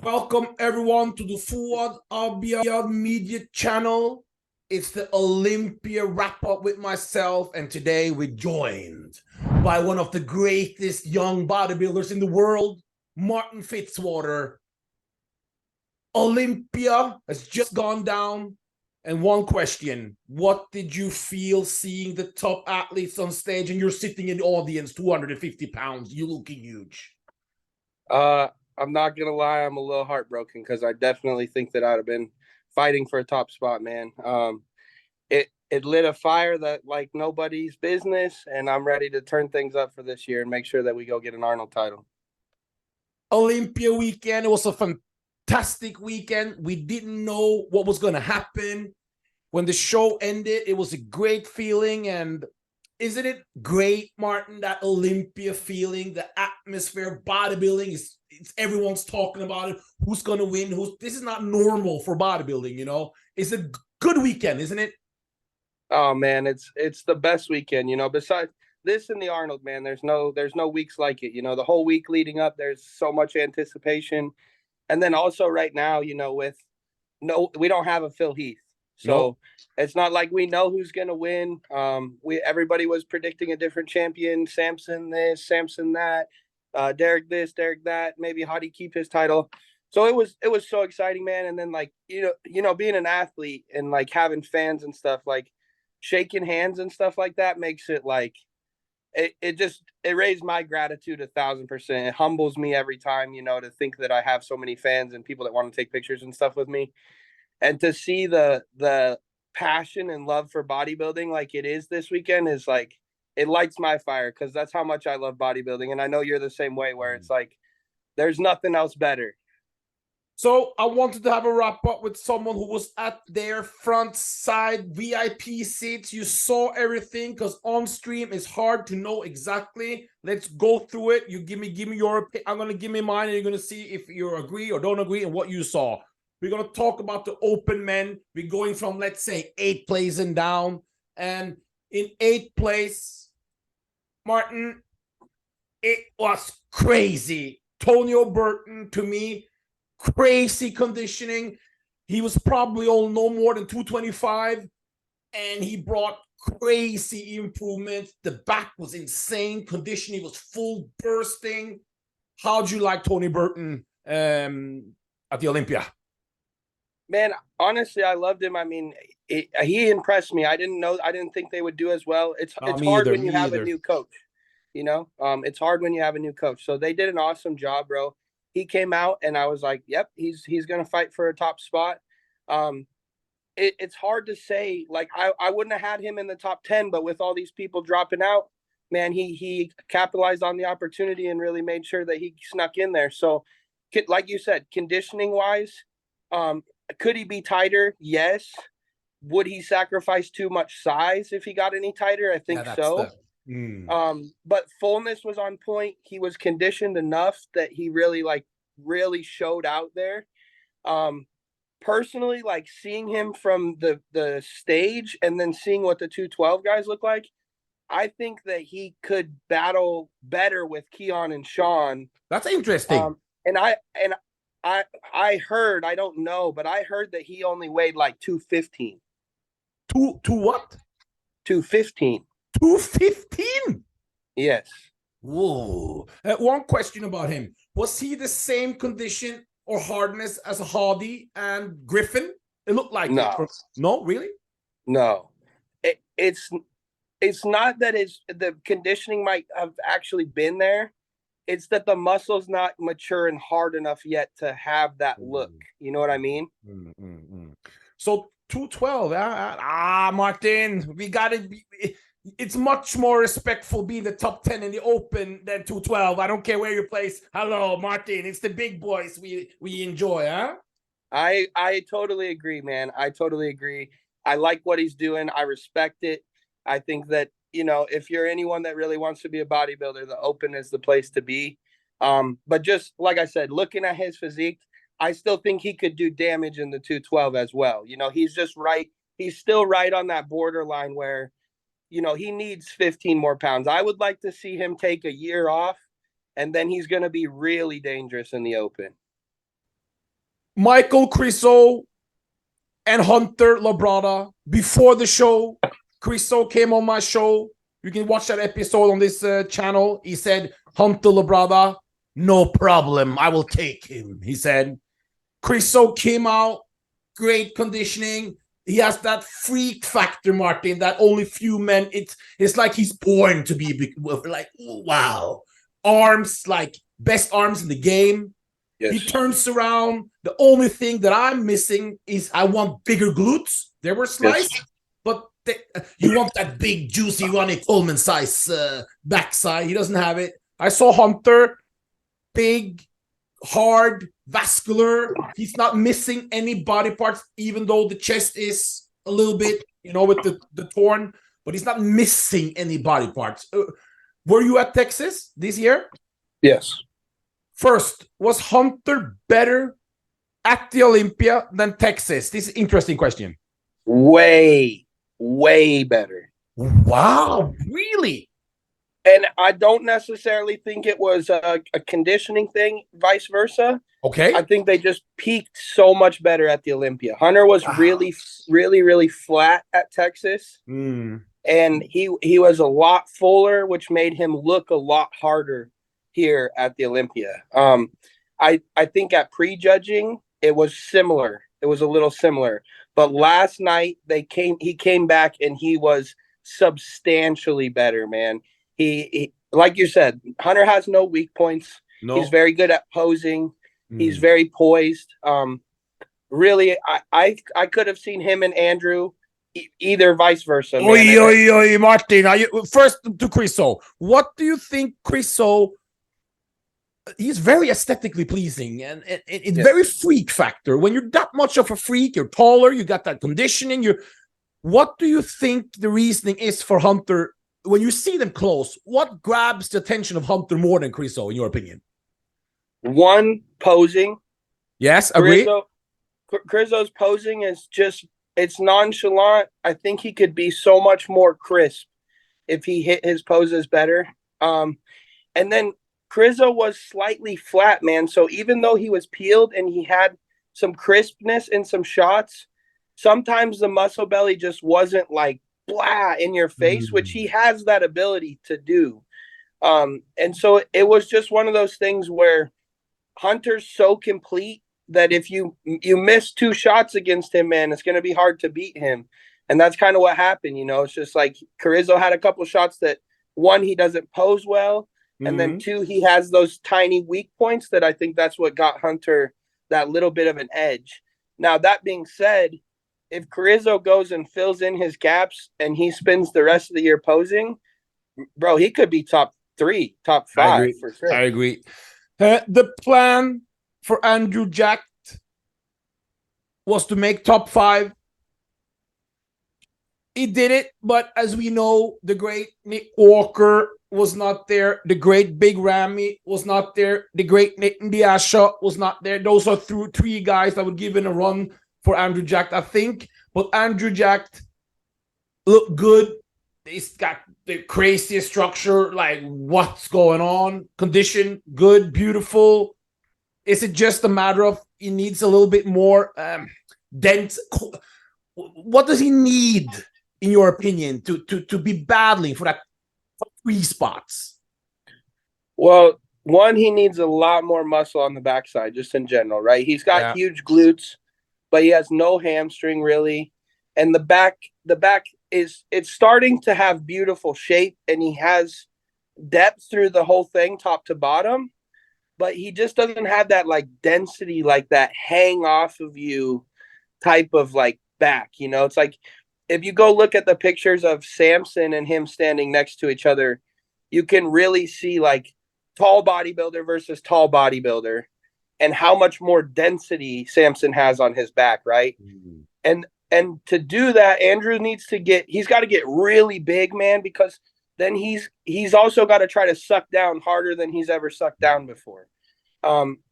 Welcome everyone to the Fouad Abiad media channel. It's the Olympia wrap up with myself, and today we're joined by one of the greatest young bodybuilders in the world, Martin FITZWATER. Olympia has just gone down, and one question: what did you feel seeing the top athletes on stage, and you're sitting in the audience, 250 pounds, you looking huge? I'm not gonna lie, I'm a little heartbroken because I definitely think that I'd have been fighting for a top spot, man. It lit a fire that like nobody's business, and I'm ready to turn things up for this year and make sure that we go get an Arnold title. Olympia weekend, it was a fantastic weekend. We didn't know what was going to happen. When the show ended, it was a great feeling. And isn't it great, Martin, that Olympia feeling, the atmosphere of bodybuilding is everyone's talking about it. Who's going to win? This is not normal for bodybuilding, you know? It's a good weekend, isn't it? Oh man, it's the best weekend, you know. Besides this and the Arnold, man, there's no weeks like it. You know, the whole week leading up, there's so much anticipation. And then also right now, you know, we don't have a Phil Heath. So Nope. It's not like we know who's gonna win. Everybody was predicting a different champion, Samson this, Samson that, Derek this, Derek that, maybe Hadi keep his title. So it was so exciting, man. And then like, being an athlete and like having fans and stuff, like shaking hands and stuff like that makes it like it raised my gratitude 1,000%. It humbles me every time, you know, to think that I have so many fans and people that want to take pictures and stuff with me. And to see the passion and love for bodybuilding like it is this weekend is like, it lights my fire because that's how much I love bodybuilding. And I know you're the same way, where it's like there's nothing else better. So I wanted to have a wrap up with someone who was at their front side VIP seats. You saw everything, because on stream it's hard to know exactly. Let's go through it. You give me your opinion. I'm gonna give me mine, and you're gonna see if you agree or don't agree and what you saw. We're gonna talk about the open men. We're going from, let's say, 8th place and down. And in 8th place, Martin, it was crazy. Tonio Burton, to me, crazy conditioning. He was probably on no more than 225, and he brought crazy improvements. The back was insane. Conditioning was full bursting. How'd you like Tony Burton at the Olympia? Man, honestly, I loved him. I mean, he impressed me. I didn't think they would do as well. It's hard when you have a new coach, you know. It's hard when you have a new coach. So they did an awesome job, bro. He came out and I was like, yep, he's gonna fight for a top spot. It's hard to say. Like I wouldn't have had him in the top 10, but with all these people dropping out, man, he capitalized on the opportunity and really made sure that he snuck in there. So, like you said, conditioning wise, could he be tighter? Yes. Would he sacrifice too much size if he got any tighter? I think so. But fullness was on point. He was conditioned enough that he really showed out there. Personally, like seeing him from the stage and then seeing what the 212 guys look like, I think that he could battle better with Keon and Sean. That's interesting. And I heard, I don't know, but I heard that he only weighed like 215. Two what? 215. 215? Yes. Whoa. One question about him. Was he the same condition or hardness as Hadi and Griffin? It looked like no. It. No, really? No. It's not that the conditioning might have actually been there. It's that the muscle's not mature and hard enough yet to have that look. You know what I mean? So 212. Martin, we got to be. It's much more respectful being the top 10 in the open than 212. I don't care where you place. Hello, Martin. It's the big boys we enjoy, huh? I totally agree, man. I totally agree. I like what he's doing. I respect it. I think that, you know, if you're anyone that really wants to be a bodybuilder, the open is the place to be. But just like I said, looking at his physique, I still think he could do damage in the 212 as well. You know, he's just right. He's still right on that borderline where, you know, he needs 15 more pounds. I would like to see him take a year off, and then he's going to be really dangerous in the open. Michael Criso and Hunter Labrada, before the show, Criso came on my show. You can watch that episode on this channel. He said, Hunter Labrada, no problem. I will take him. He said, Criso came out, great conditioning. He has that freak factor, Martin, that only few men. It's like he's born to be like, wow. Arms, like best arms in the game. Yes. He turns around. The only thing that I'm missing is I want bigger glutes. They were sliced, yes. But you want that big, juicy Ronnie Coleman size backside. He doesn't have it. I saw Hunter, big, hard, vascular. He's not missing any body parts, even though the chest is a little bit, with the torn, but he's not missing any body parts. Were you at Texas this year? Yes. First, was Hunter better at the Olympia than Texas? This is an interesting question. Way, way better. Wow, really? And I don't necessarily think it was a conditioning thing, vice versa. Okay. I think they just peaked so much better at the Olympia. Hunter was really, really, really flat at Texas. And he was a lot fuller, which made him look a lot harder here at the Olympia. I think at prejudging, it was similar. It was a little similar. But last night, he came back and he was substantially better, man. He like you said, Hunter has no weak points. No. He's very good at posing. He's very poised. Really, I could have seen him and Andrew either vice versa. Martin. First to Criso. What do you think, Criso? He's very aesthetically pleasing and it's very freak factor. When you're that much of a freak, you're taller, you got that conditioning. What do you think the reasoning is for Hunter? When you see them close, what grabs the attention of Hunter more than Criso, in your opinion? One, posing. Yes, agree. Criso's posing is it's nonchalant. I think he could be so much more crisp if he hit his poses better. And then Criso was slightly flat, man. So even though he was peeled and he had some crispness in some shots, sometimes the muscle belly just wasn't like blah in your face, which he has that ability to do. And so it was just one of those things where Hunter's so complete that if you miss 2 shots against him, man, it's going to be hard to beat him. And that's kind of what happened. It's just like Criso had a couple shots that, one, he doesn't pose well. And then 2, he has those tiny weak points that I think that's what got Hunter that little bit of an edge. Now, that being said, if Criso goes and fills in his gaps and he spends the rest of the year posing, bro, he could be top 3, top 5 for sure. I agree. The plan for Andrew Jack was to make top 5. He did it, but as we know, the great Nick Walker was not there. The great Big Ramy was not there. The great Nick Ndiasha was not there. Those are 3 guys that would give in a run for Andrew Jack, I think. But Andrew Jack looked good. He's got the craziest structure. Like, what's going on? Condition, good, beautiful. Is it just a matter of he needs a little bit more dense? What does he need, in your opinion, to be battling for that 3 spots? Well, one, he needs a lot more muscle on the backside, just in general, right? He's got huge glutes, but he has no hamstring really. And the back it's starting to have beautiful shape, and he has depth through the whole thing, top to bottom, but he just doesn't have that like density, like that hang off of you type of like back. It's like if you go look at the pictures of Samson and him standing next to each other, you can really see like tall bodybuilder versus tall bodybuilder and how much more density Samson has on his back, right? And to do that, Andrew he's got to get really big, man, because then he's also got to try to suck down harder than he's ever sucked down before.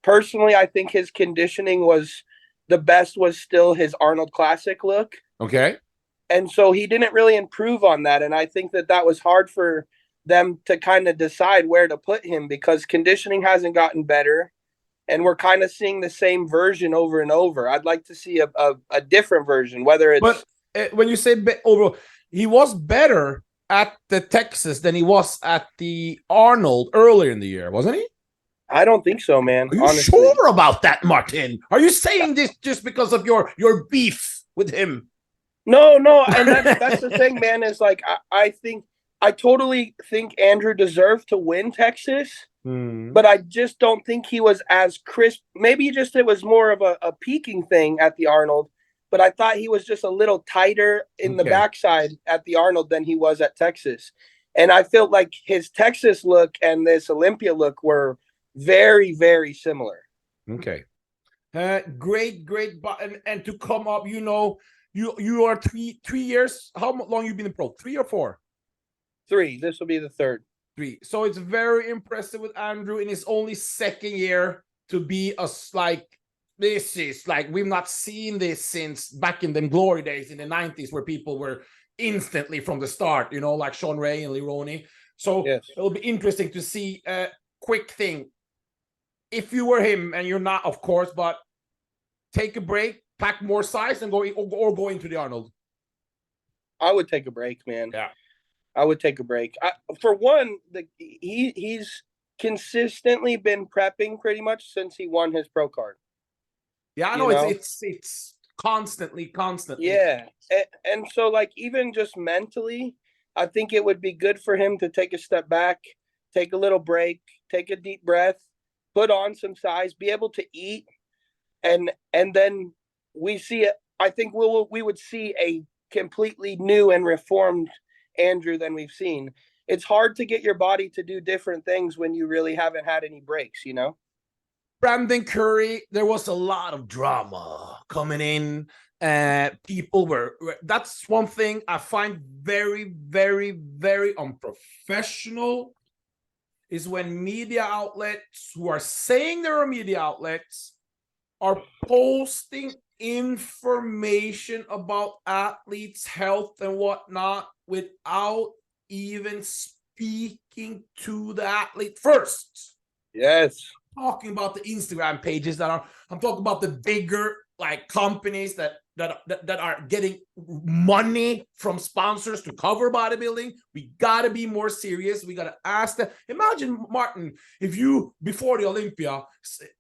Personally, I think his conditioning was the best was still his Arnold Classic look. Okay. And so he didn't really improve on that. And I think that was hard for them to kind of decide where to put him because conditioning hasn't gotten better. and we're kind of seeing the same version over and over. I'd like to see a different version, whether it's. But when you say overall, he was better at the Texas than he was at the Arnold earlier in the year, wasn't he? I don't think so, man. Are you honestly. sure about that, Martin? Are you saying this just because of your beef with him? No, and that's the thing, man. Is like I totally think Andrew deserved to win Texas, but I just don't think he was as crisp. Maybe it was more of a peaking thing at the Arnold, but I thought he was just a little tighter in the backside at the Arnold than he was at Texas. And I felt like his Texas look and this Olympia look were very, very similar. Okay. Great. And to come up, you are three years. How long you been in pro? 3 or 4? 3. This will be the 3rd. 3. So it's very impressive with Andrew in his only 2nd year to be this is like we've not seen this since back in the glory days in the 90s where people were instantly from the start, like Sean Ray and Leroney. So it'll be interesting to see a quick thing. If you were him, and you're not, of course, but take a break, pack more size, and go into the Arnold. I would take a break, man. Yeah, I would take a break. For one, he's consistently been prepping pretty much since he won his pro card. Yeah, I know it's constantly. Yeah, and so like even just mentally, I think it would be good for him to take a step back, take a little break, take a deep breath, put on some size, be able to eat, and then we see it. I think we would see a completely new and reformed Andrew than we've seen. It's hard to get your body to do different things when you really haven't had any breaks, Brandon Curry, there was a lot of drama coming in. People that's one thing I find very, very, very unprofessional is when media outlets who are saying they're media outlets are posting information about athletes' health and whatnot without even speaking to the athlete first. Yes. Talking about the Instagram pages I'm talking about the bigger companies that are getting money from sponsors to cover bodybuilding. We got to be more serious. We got to ask them. Imagine, Martin, if you, before the Olympia,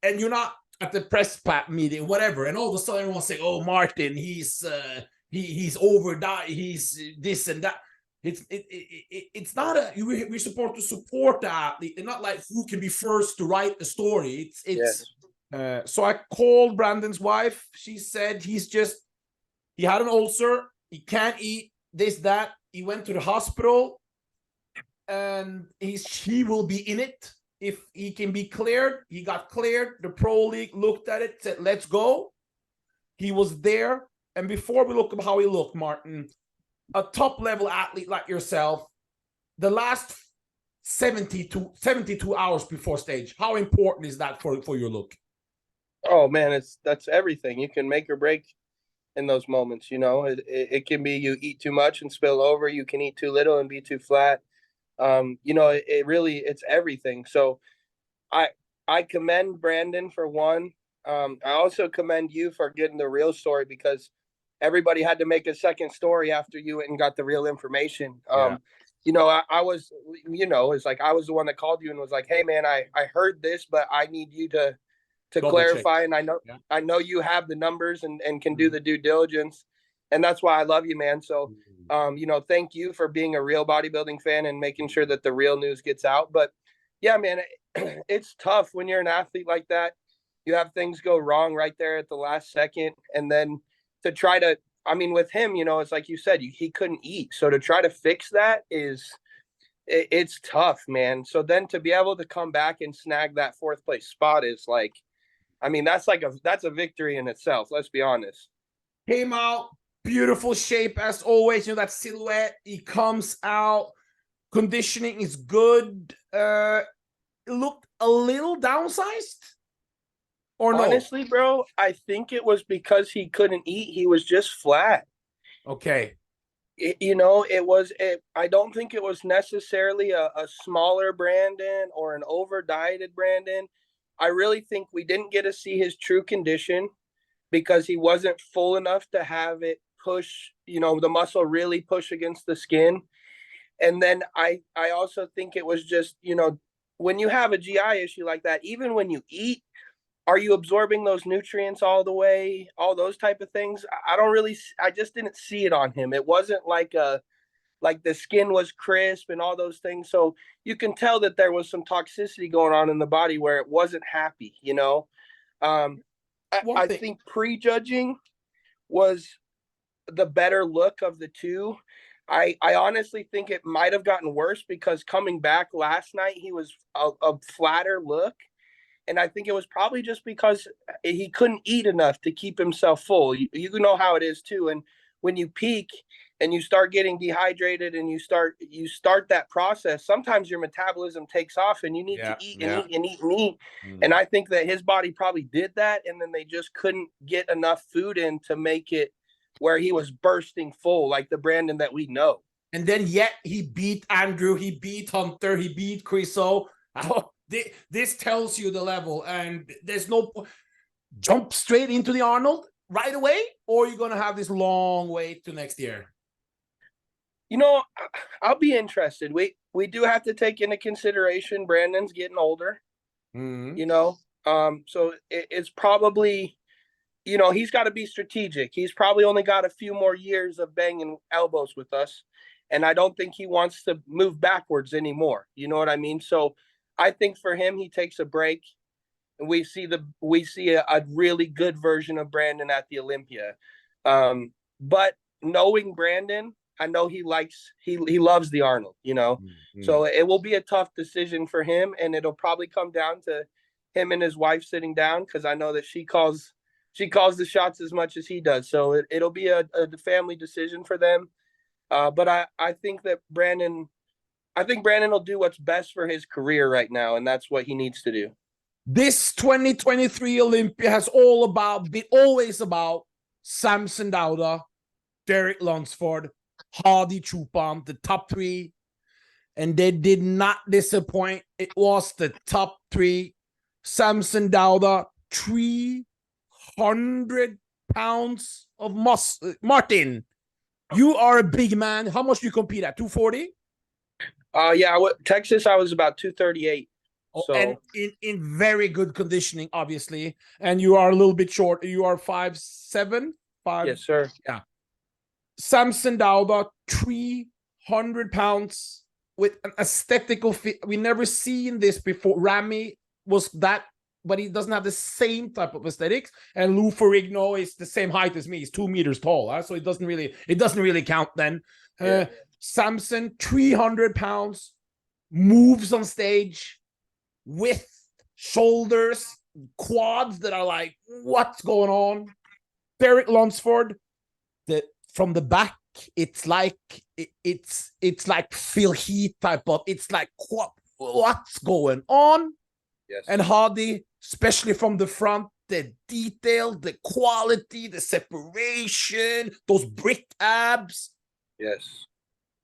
and you're not at the press meeting, whatever, and all of a sudden everyone's saying, oh, Martin, he's overdone, he's this and that. It's not we're supposed to support the athlete and not like who can be first to write the story. So I called Brandon's wife. She said he had an ulcer, he can't eat this, that. He went to the hospital and he will be in it if he can be cleared. He got cleared. The pro league looked at it, said let's go. He was there. And before we look at how he looked, Martin, a top level athlete like yourself, the last 72 hours before stage, how important is that for your look? Oh man, that's everything. You can make or break in those moments. It can be you eat too much and spill over. You can eat too little and be too flat. It's everything. So I commend Brandon for one. I also commend you for getting the real story, because everybody had to make a second story after you went and got the real information. I was, it's like I was the one that called you and was like, hey man, I heard this, but I need you to clarify. And I know you have the numbers and can do the due diligence. And that's why I love you, man. So, thank you for being a real bodybuilding fan and making sure that the real news gets out. But yeah, man, it's tough when you're an athlete like that. You have things go wrong right there at the last second. And then to try to, with him, it's like you said, he couldn't eat. So to try to fix that it's tough, man. So then to be able to come back and snag that 4th place spot is like, that's a victory in itself. Let's be honest. Came out, beautiful shape as always. That silhouette. He comes out. Conditioning is good. It looked a little downsized. Or no? Honestly, bro, I think it was because he couldn't eat. He was just flat. Okay. I don't think it was necessarily a smaller Brandon or an over dieted Brandon. I really think we didn't get to see his true condition because he wasn't full enough to have it push, the muscle really push against the skin. And then I also think it was just, when you have a GI issue like that, even when you eat, are you absorbing those nutrients all the way, all those type of things? I just didn't see it on him. It wasn't like the skin was crisp and all those things. So you can tell that there was some toxicity going on in the body where it wasn't happy, I think prejudging was the better look of the two. I honestly think it might have gotten worse because coming back last night, he was a flatter look. And I think it was probably just because he couldn't eat enough to keep himself full. You know how it is too. And when you peak and you start getting dehydrated and you start that process, sometimes your metabolism takes off and you need to eat and eat and eat and eat. And I think that his body probably did that. And then they just couldn't get enough food in to make it where he was bursting full, like the Brandon that we know. And then yet he beat Andrew, he beat Hunter, he beat Chriso. This tells you the level, and there's no jump straight into the Arnold right away, or you're going to have this long wait to next year. I'll be interested. We do have to take into consideration Brandon's getting older, so it's probably, he's got to be strategic. He's probably only got a few more years of banging elbows with us, and I don't think he wants to move backwards anymore. You know what I mean? So I think for him, he takes a break, and we see a really good version of Brandon at the Olympia. But knowing Brandon, I know he loves the Arnold, So it will be a tough decision for him, and it'll probably come down to him and his wife sitting down, because I know that she calls the shots as much as he does. So it'll be a family decision for them. But I think that Brandon will do what's best for his career right now, and that's what he needs to do. This 2023 Olympia has been always about Samson Dauda, Derek Lunsford, Hadi Choopan, the top three, and they did not disappoint. It was the top three. Samson Dauda, 300 pounds of muscle. Martin, you are a big man. How much do you compete at? 240? Texas, I was about 238. So. And in very good conditioning, obviously. And you are a little bit short. You are 5'7"? Yes, sir. Yeah. Samson Dauda, 300 pounds with an aesthetical fit. We never seen this before. Rami was that, but he doesn't have the same type of aesthetics. And Lou Ferrigno is the same height as me. He's 2 meters tall. So it doesn't really count then. Samson, 300 pounds, moves on stage with shoulders, quads that are like, what's going on? Derek Lunsford, from the back, it's like Phil Heath type of, it's like, what's going on? Yes. And Hadi, especially from the front, the detail, the quality, the separation, those brick abs. Yes.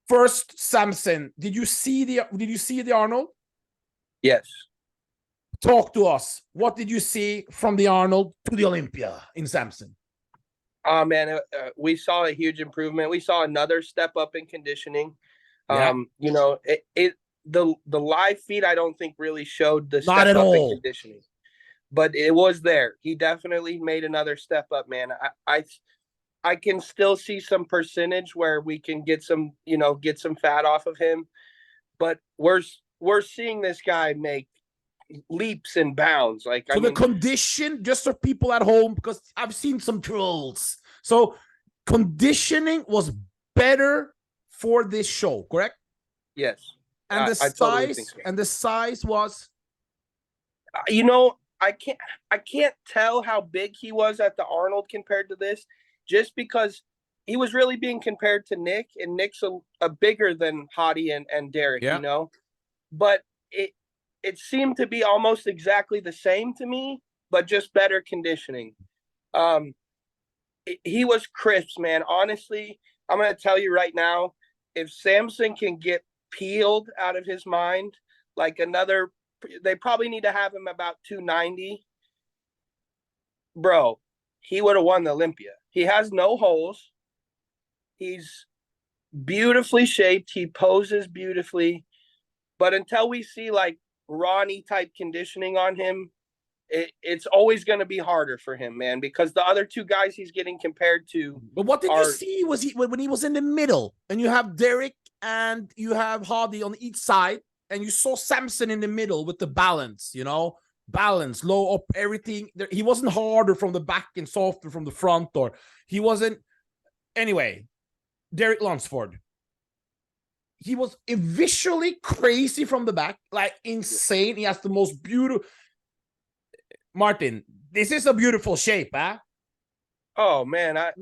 First, Samson, did you see the Arnold? Yes. Talk to us. What did you see from the Arnold to the Olympia in Samson? Oh man, we saw a huge improvement. We saw another step up in conditioning. Yeah. The live feed I don't think really showed the Not step at up all. in conditioning, but it was there. He definitely made another step up, man. I can still see some percentage where we can get some fat off of him, but we're seeing this guy make leaps and bounds. The condition, just for people at home, because I've seen some trolls. So conditioning was better for this show, correct? Yes. And the size was. I can't tell how big he was at the Arnold compared to this, just because he was really being compared to Nick, and Nick's a bigger than Hadi and Derek, but it seemed to be almost exactly the same to me, but just better conditioning. He was crisp, man. Honestly, I'm going to tell you right now, if Samson can get peeled out of his mind, like another they probably need to have him about 290. Bro, he would have won the Olympia. He has no holes. He's beautifully shaped. He poses beautifully. But until we see like Ronnie type conditioning on him, it's always going to be harder for him, man, because the other two guys he's getting compared to. But what did you see was when he was in the middle and you have Derek and you have Hardy on each side and you saw Samson in the middle with the balance, you know, balance, low up, everything. He wasn't harder from the back and softer from the front, or he wasn't. Anyway, Derek Lunsford. He was visually crazy from the back, like insane. He has the most beautiful. Martin, this is a beautiful shape, huh? Oh man, I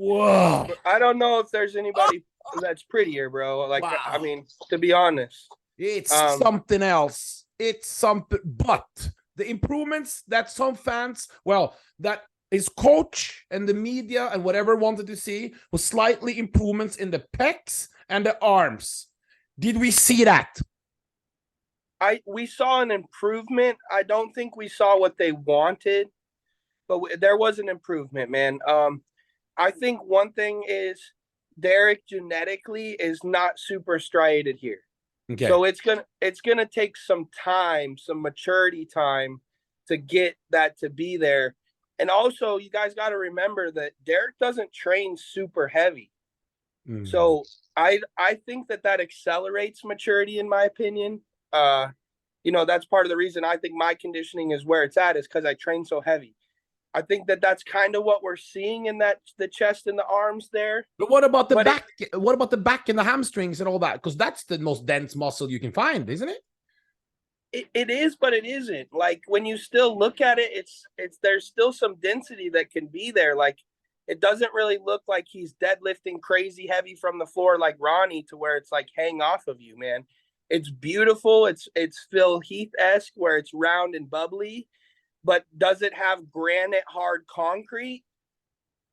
don't know if there's anybody that's prettier, bro. Like, wow. I mean, to be honest, it's something else. It's something, but the improvements that some fans, well, that his coach and the media and whatever wanted to see was slightly improvements in the pecs and the arms. Did we see that? We saw an improvement. I don't think we saw what they wanted, but there was an improvement, man. I think one thing is Derek genetically is not super striated here. Okay. So it's gonna take some time, some maturity time to get that to be there. And also, you guys got to remember that Derek doesn't train super heavy. So I think that accelerates maturity, in my opinion. You know, that's part of the reason I think my conditioning is where it's at, is because I train so heavy. I think that that's kind of what we're seeing in the chest and the arms there. But what about the back? What about the back and the hamstrings and all that? Because that's the most dense muscle you can find, isn't it? It is, but it isn't. Like, when you still look at it, it's there's still some density that can be there. Like, it doesn't really look like he's deadlifting crazy heavy from the floor like Ronnie, to where it's like hang off of you, man. It's beautiful. It's Phil Heath-esque, where it's round and bubbly, but does it have granite hard concrete?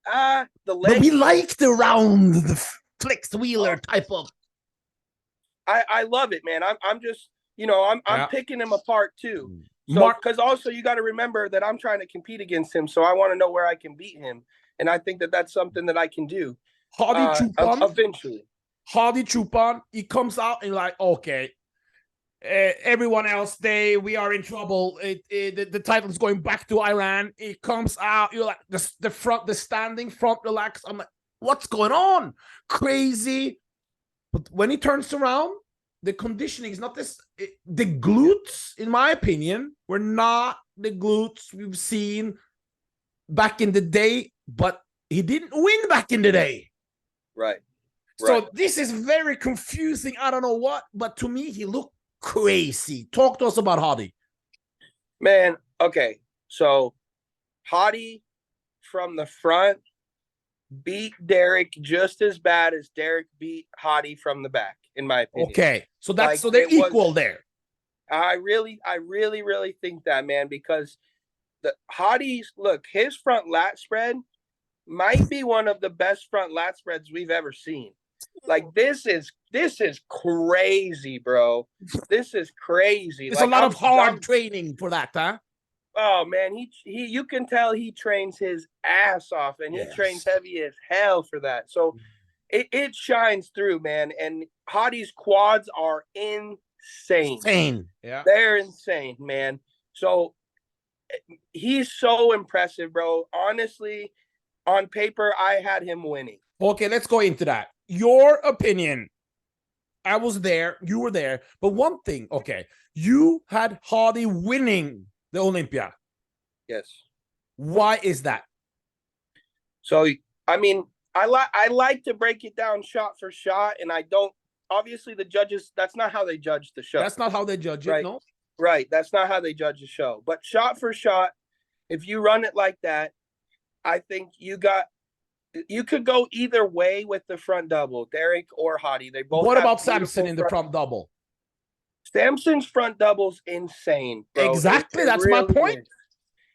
The leg. But we like the round, the Flex Wheeler type of. I love it, man. I'm just, you know, I'm picking him apart too. So, because also you got to remember that I'm trying to compete against him, so I want to know where I can beat him, and I think that that's something that I can do. Eventually. Hardy Chupon, he comes out and like, okay, everyone else, we are in trouble. The title is going back to Iran. It comes out, you're like, the standing front relax. I'm like, what's going on? Crazy. But when he turns around, the conditioning is not this. The glutes, in my opinion, were not the glutes we've seen back in the day, but he didn't win back in the day. Right. So this is very confusing. I don't know what, but to me, he looked crazy. Talk to us about Hardy. Man, okay. So Hardy from the front beat Derek just as bad as Derek beat Hardy from the back, in my opinion. Okay. So that's, like, so they're equal there. I really think that, man, because the Hardy's, look, his front lat spread might be one of the best front lat spreads we've ever seen. Like, this is crazy, bro. This is crazy. It's like, a lot of hard training for that, huh? Oh man, he you can tell he trains his ass off, and he trains heavy as hell for that. So it shines through, man. And Hardy's quads are insane. Yeah, they're insane, man. So he's so impressive, bro. Honestly, on paper, I had him winning. Okay, let's go into that. Your opinion. I was there, you were there, but one thing, okay, you had Hardy winning the Olympia. Yes. Why is that? So, I mean, I like to break it down shot for shot, and I don't, obviously the judges, that's not how they judge the show. That's not how they judge it, no? Right, that's not how they judge the show. But shot for shot, if you run it like that, I think you could go either way with the front double, Derek or Hardy. They both. What about Samson in the front double? Samson's front double's insane, bro. Exactly, that's really my point.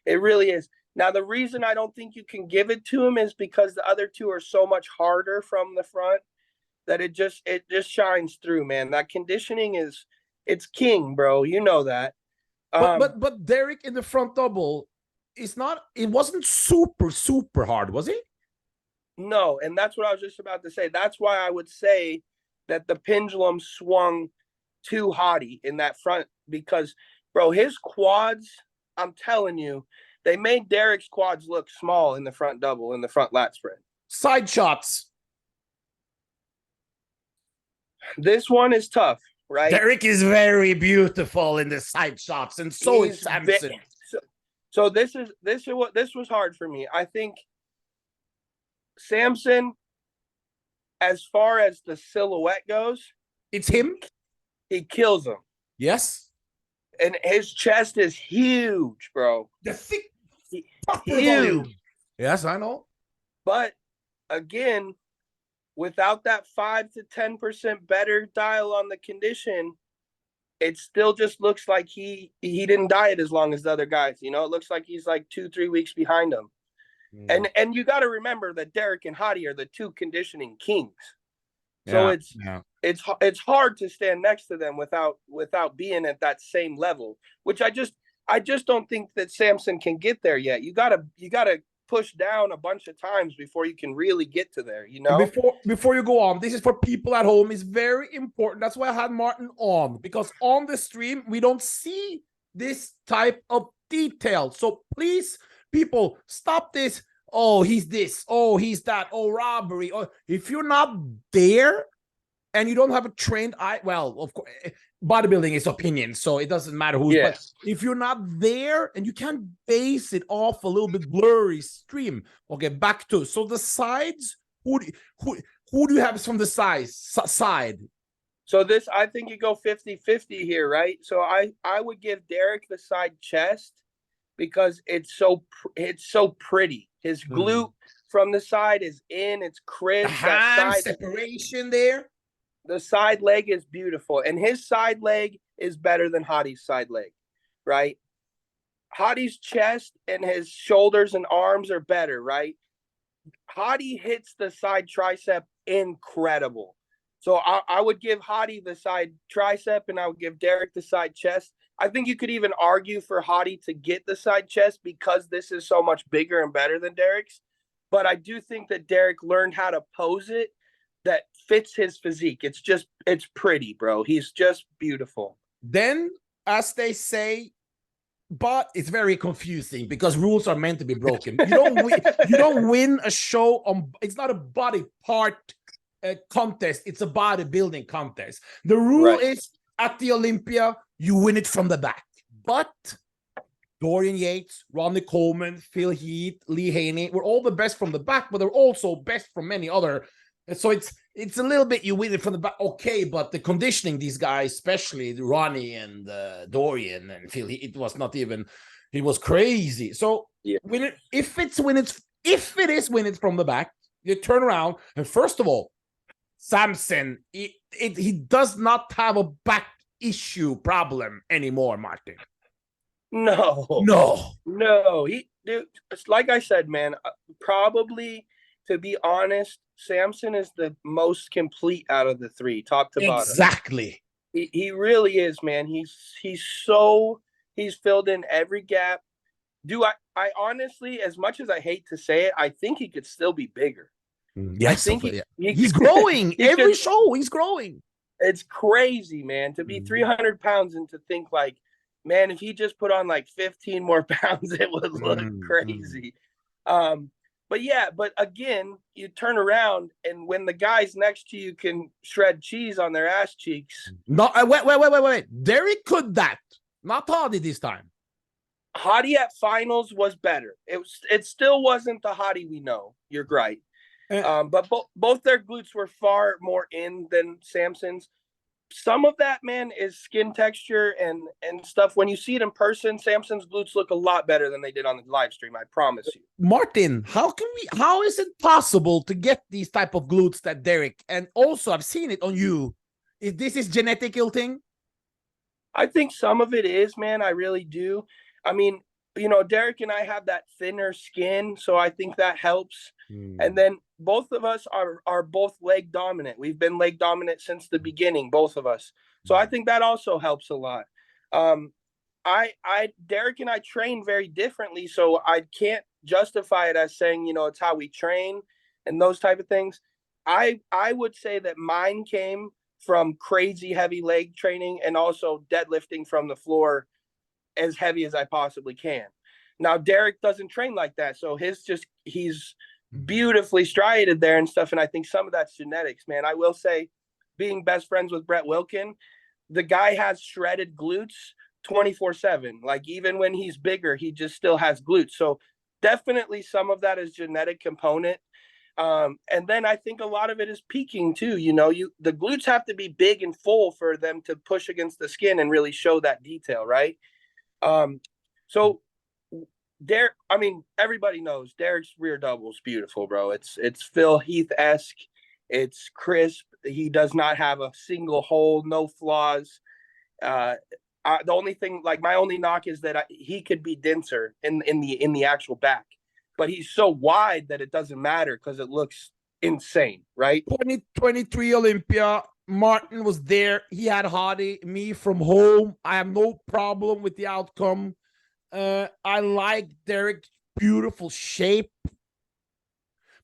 It really is. Now, the reason I don't think you can give it to him is because the other two are so much harder from the front that it just shines through, man. That conditioning it's king, bro. You know that. But Derek in the front double, it wasn't super hard, was it? No, and that's what I was just about to say. That's why I would say that the pendulum swung to Hottie in that front, because, bro, his quads, I'm telling you, they made Derek's quads look small in the front double, in the front lat spread. Side shots. This one is tough, right? Derek is very beautiful in the side shots, and so is Samson. So this was hard for me. I think Samson, as far as the silhouette goes, it's him. He kills him. Yes. And his chest is huge, bro. The thick, huge. Yes, I know. But again, without that 5 to 10% better dial on the condition, it still just looks like he didn't diet as long as the other guys. You know, it looks like he's like 2-3 weeks behind them. And you got to remember that Derek and Hottie are the two conditioning kings. So it's hard to stand next to them without being at that same level, which I just don't think that Samson can get there yet. You gotta push down a bunch of times before you can really get to there, you know. Before you go on, this is for people at home. It's very important. That's why I had Martin on, because on the stream we don't see this type of detail. So please, people, stop this. Oh, he's this. Oh, he's that. Oh, robbery. Oh, if you're not there and you don't have a trained eye, well, of course, bodybuilding is opinion, so it doesn't matter who's. Yes. But if you're not there and you can't base it off a little bit blurry stream, okay, back to so the sides. Who do you have from the side? So this, I think you go 50-50 here, right? So I would give Derek the side chest because it's so pretty. His glute from the side is in, it's crisp. The hand separation there. The side leg is beautiful, and his side leg is better than Hottie's side leg, right? Hottie's chest and his shoulders and arms are better, right? Hottie hits the side tricep incredible. So I would give Hottie the side tricep, and I would give Derek the side chest. I think you could even argue for Hottie to get the side chest because this is so much bigger and better than Derek's. But I do think that Derek learned how to pose it that fits his physique. It's pretty, bro. He's just beautiful. Then, as they say, but it's very confusing because rules are meant to be broken. You don't win a show on. It's not a body part contest. It's a bodybuilding contest. The rule is at the Olympia, you win it from the back. But Dorian Yates, Ronnie Coleman, Phil Heath, Lee Haney, we're all the best from the back, but they're also best from many other. So it's a little bit you win it from the back, okay, but the conditioning, these guys, especially Ronnie and Dorian and Phil, it was not even, it was crazy. So if it is when it's from the back, you turn around and first of all, Samson, he does not have a back issue problem anymore, Martin. No. It's like I said, man, probably, to be honest, Samson is the most complete out of the three, top to bottom. Exactly. He really is, man. He's filled in every gap. I honestly, as much as I hate to say it, I think he could still be bigger. Yes, I think he's growing. Every show, he's growing. It's crazy, man, to be 300 pounds and to think like, man, if he just put on like 15 more pounds, it would look crazy. But again, you turn around and when the guys next to you can shred cheese on their ass cheeks. No, wait. Derek could that. Not Hottie this time. Hottie at finals was better. It still wasn't the Hottie we know. You're right. But both their glutes were far more in than Samson's. Some of that, man, is skin texture and stuff. When you see it in person, Samson's glutes look a lot better than they did on the live stream. I promise you. Martin, how is it possible to get these type of glutes that Derek, and also I've seen it on you. If this is genetical thing? I think some of it is, man. I really do. I mean, you know, Derek and I have that thinner skin, so I think that helps. And then both of us are both leg dominant. We've been leg dominant since the beginning, both of us. So I think that also helps a lot. Derek and I train very differently, so I can't justify it as saying, you know, it's how we train and those type of things. I would say that mine came from crazy heavy leg training and also deadlifting from the floor as heavy as I possibly can. Now Derek doesn't train like that, so he's beautifully striated there and stuff, and I think some of that's genetics, man. I will say, being best friends with Brett Wilkin, the guy has shredded glutes 24/7. Like, even when he's bigger, he just still has glutes. So definitely some of that is genetic component. And then I think a lot of it is peaking too. You know, the glutes have to be big and full for them to push against the skin and really show that detail, right? So Derek, I mean, everybody knows Derek's rear double is beautiful, bro. It's Phil Heath-esque. It's crisp. He does not have a single hole, no flaws. The only thing, like, my only knock is that he could be denser in the actual back, but he's so wide that it doesn't matter because it looks insane, right? 2023 Olympia, Martin was there. He had Hardy, me from home. I have no problem with the outcome. I like Derek's beautiful shape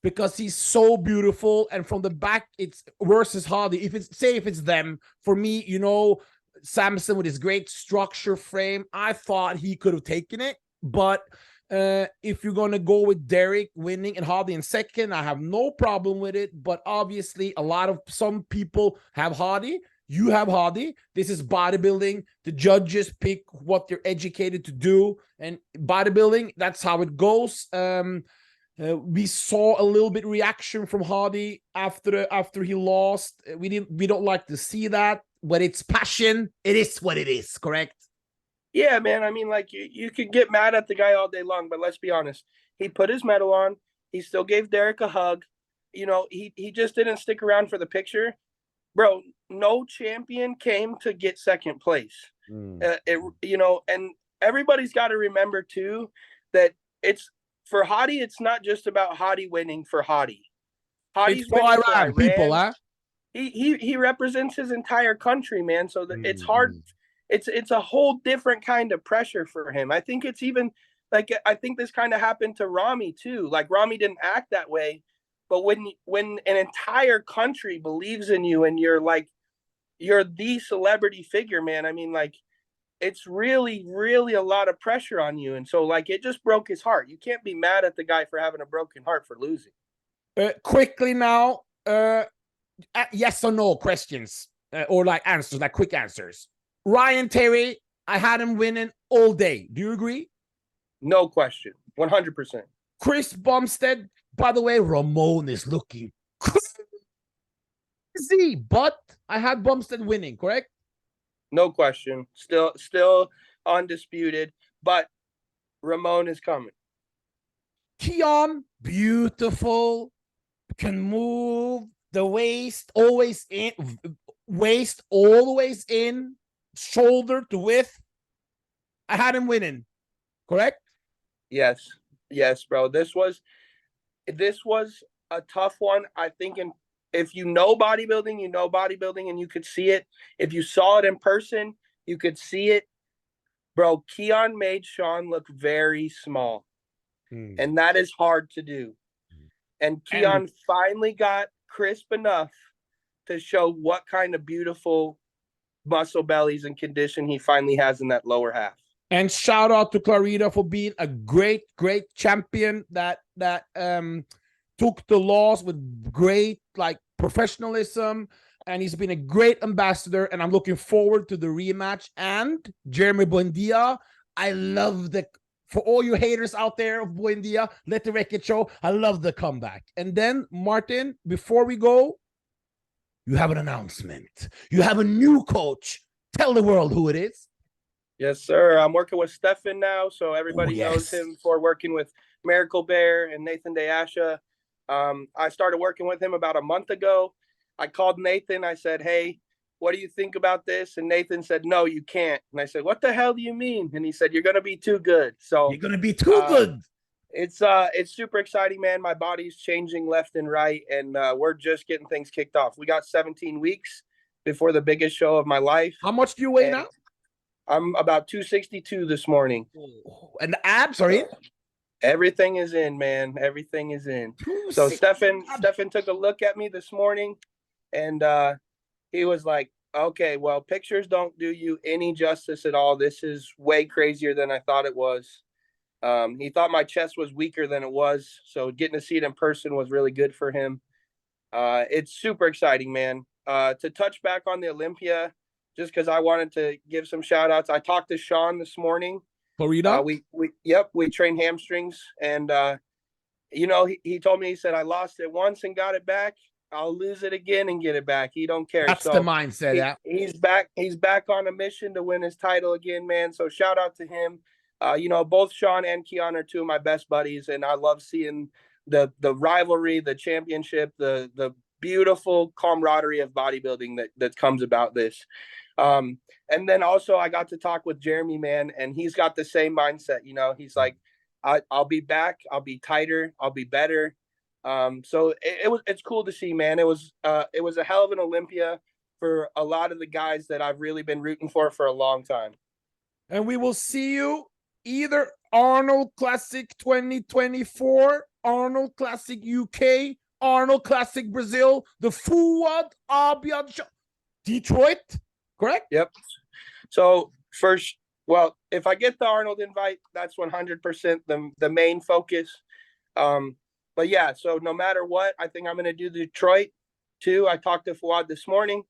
because he's so beautiful, and from the back it's versus Hardy. If it's them, for me, you know, Samson with his great structure frame, I thought he could have taken it, but if you're gonna go with Derek winning and Hardy in second, I have no problem with it. But obviously, some people have Hardy. You have Hardy. This is bodybuilding. The judges pick what they're educated to do, and bodybuilding, that's how it goes. We saw a little bit reaction from Hardy after he lost. We don't like to see that, but it's passion. It is what it is, correct? Yeah, man. I mean, like, you could get mad at the guy all day long, but let's be honest. He put his medal on. He still gave Derek a hug. You know, he just didn't stick around for the picture. Bro, no champion came to get second place. You know, and everybody's got to remember too that it's for Hadi. It's not just about Hadi winning for Hadi. Hadi's winning for Iran. People, huh? He represents his entire country, man. So that it's hard. It's a whole different kind of pressure for him. I think it's even like, I think this kind of happened to Rami too. Like, Rami didn't act that way. But when an entire country believes in you and you're the celebrity figure, man, I mean, like, it's really, really a lot of pressure on you. And so, like, it just broke his heart. You can't be mad at the guy for having a broken heart for losing. Quickly now, yes or no questions, or like answers, like quick answers. Ryan Terry, I had him winning all day. Do you agree? No question. 100%. Chris Bumstead. By the way, Ramon is looking crazy, but I had Bumstead winning, correct? No question. Still undisputed, but Ramon is coming. Keon, beautiful, can move the waist, always in, waist always in, shoulder to width. I had him winning, correct? Yes, bro. This was a tough one. I think if you know bodybuilding, you know bodybuilding, and you could see it. If you saw it in person, you could see it. Bro, Keon made Sean look very small. And that is hard to do. And Keon finally got crisp enough to show what kind of beautiful muscle bellies and condition he finally has in that lower half. And shout out to Clarita for being a great champion that took the loss with great, like, professionalism, and he's been a great ambassador, and I'm looking forward to the rematch. And Jeremy Buendia, I love for all you haters out there of Buendia, let the record show, I love the comeback. And then, Martin, before we go, you have an announcement. You have a new coach. Tell the world who it is. Yes, sir. I'm working with Stefan now, so everybody knows him for working with Miracle Bear and Nathan Deasha. I started working with him about a month ago. I called Nathan. I said, hey, what do you think about this? And Nathan said, no, you can't. And I said, what the hell do you mean? And he said, you're going to be too good. So you're going to be too good. It's super exciting, man. My body's changing left and right, and we're just getting things kicked off. We got 17 weeks before the biggest show of my life. How much do you weigh now? I'm about 262 this morning. And the abs are in? Everything is in, man. Everything is in. So Stefan took a look at me this morning, and he was like, okay, well, pictures don't do you any justice at all. This is way crazier than I thought it was. He thought my chest was weaker than it was. So getting to see it in person was really good for him. It's super exciting, man. To touch back on the Olympia, just because I wanted to give some shout outs. I talked to Sean this morning. Florida? We trained hamstrings, and you know, he told me, he said, I lost it once and got it back. I'll lose it again and get it back. He don't care. That's the mindset. Yeah, he's back. He's back on a mission to win his title again, man. So shout out to him. You know, both Sean and Keon are two of my best buddies, and I love seeing the rivalry, the championship, the beautiful camaraderie of bodybuilding that comes about this. And then also I got to talk with Jeremy, man, and he's got the same mindset. You know, he's like, I'll be back. I'll be tighter. I'll be better. So it's cool to see, man. It was a hell of an Olympia for a lot of the guys that I've really been rooting for a long time. And we will see you either Arnold Classic 2024, Arnold Classic UK, Arnold Classic Brazil, the Fouad Abiad show. Detroit, correct? Yep. So first, well, if I get the Arnold invite, that's 100% the main focus. But yeah, so no matter what, I think I'm going to do Detroit too. I talked to Fouad this morning.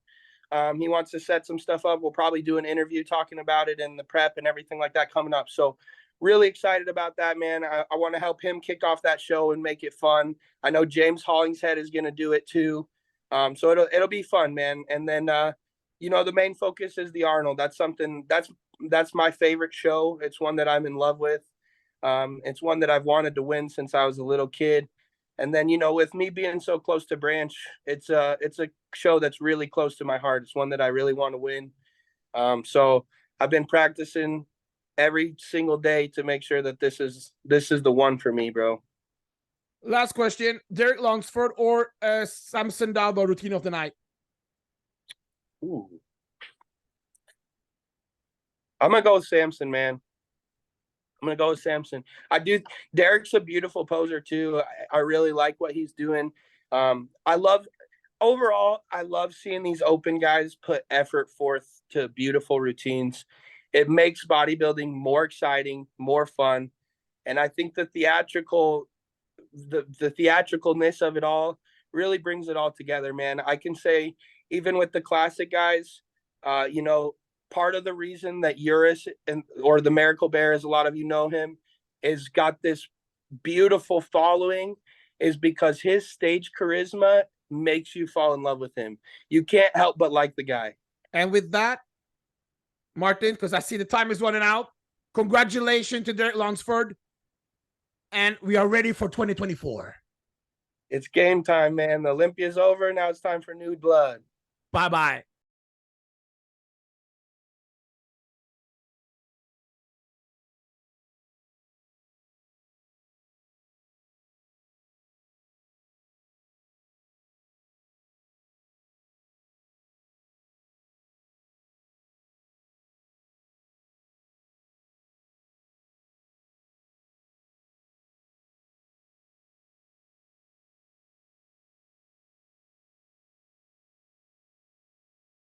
He wants to set some stuff up. We'll probably do an interview talking about it and the prep and everything like that coming up. So really excited about that, man. I want to help him kick off that show and make it fun. I know James Hollingshead is going to do it too. So it'll be fun, man. And then, you know, the main focus is the Arnold. That's something that's my favorite show. It's one that I'm in love with. It's one that I've wanted to win since I was a little kid. And then, you know, with me being so close to Branch, it's a show that's really close to my heart. It's one that I really want to win. So I've been practicing every single day to make sure that this is the one for me, bro. Last question, Derek Lunsford or Samson Dalbo routine of the night? Ooh. I'm going to go with Samson, man. I'm going to go with Samson. Derek's a beautiful poser too. I really like what he's doing. Overall, I love seeing these open guys put effort forth to beautiful routines. It makes bodybuilding more exciting, more fun. And I think the theatricalness of it all really brings it all together, man. I can say, even with the classic guys, you know, part of the reason that Urus or the Miracle Bear, as a lot of you know him, is got this beautiful following is because his stage charisma makes you fall in love with him. You can't help but like the guy. And with that, Martin, because I see the time is running out, congratulations to Derek Lunsford. And we are ready for 2024. It's game time, man. The Olympia's over. Now it's time for new blood. Bye-bye.